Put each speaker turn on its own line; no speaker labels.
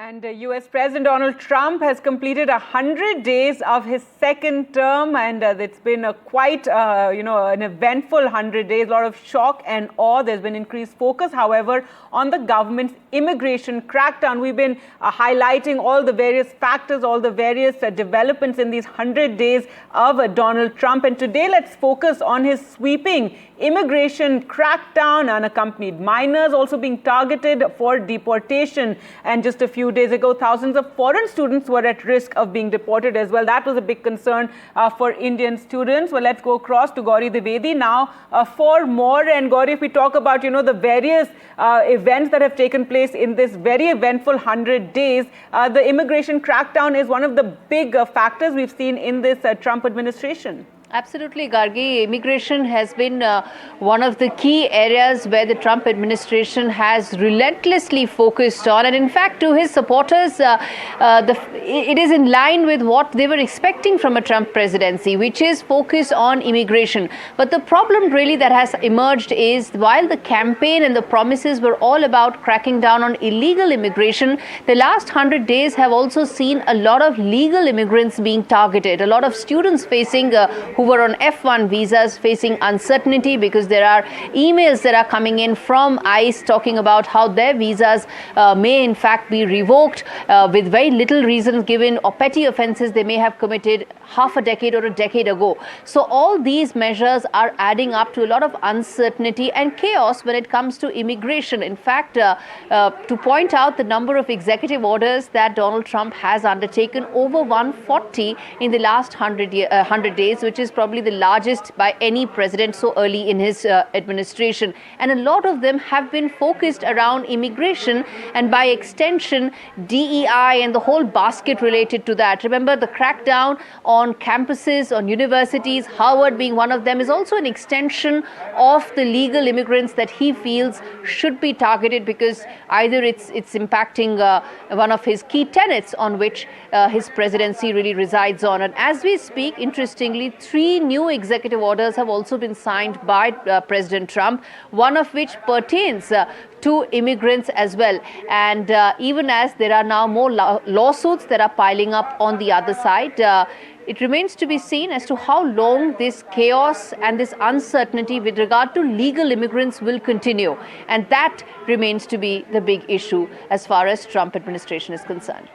And US President Donald Trump has completed 100 days of his second term, and it's been quite, an eventful 100 days, a lot of shock and awe. There's been increased focus, however, on the government's immigration crackdown. We've been highlighting all the various factors, all the various developments in these 100 days of Donald Trump. And today, let's focus on his sweeping immigration crackdown. Unaccompanied minors also being targeted for deportation. And just a few days ago, thousands of foreign students were at risk of being deported as well. That was a big concern for Indian students. Well, let's go across to Gauri Dwivedi now for more. And Gauri, if we talk about, the various events that have taken place in this very eventful 100 days, the immigration crackdown is one of the big factors we've seen in this Trump administration.
Absolutely, Gargi. Immigration has been one of the key areas where the Trump administration has relentlessly focused on. And in fact, to his supporters, it is in line with what they were expecting from a Trump presidency, which is focus on immigration. But the problem really that has emerged is while the campaign and the promises were all about cracking down on illegal immigration, the last 100 days have also seen a lot of legal immigrants being targeted, a lot of students facing who were on F1 visas facing uncertainty because there are emails that are coming in from ICE talking about how their visas may in fact be revoked with very little reason given or petty offences they may have committed half a decade or a decade ago. So all these measures are adding up to a lot of uncertainty and chaos when it comes to immigration. In fact, to point out the number of executive orders that Donald Trump has undertaken, over 140 in the last 100 days, which is probably the largest by any president so early in his administration. And a lot of them have been focused around immigration and by extension DEI and the whole basket related to that. Remember, the crackdown on campuses, on universities, Harvard being one of them, is also an extension of the legal immigrants that he feels should be targeted because either it's impacting one of his key tenets on which his presidency really resides on. And as we speak, interestingly, 3 new executive orders have also been signed by President Trump, one of which pertains to immigrants as well. And even as there are now more lawsuits that are piling up on the other side, it remains to be seen as to how long this chaos and this uncertainty with regard to legal immigrants will continue. And that remains to be the big issue as far as Trump administration is concerned.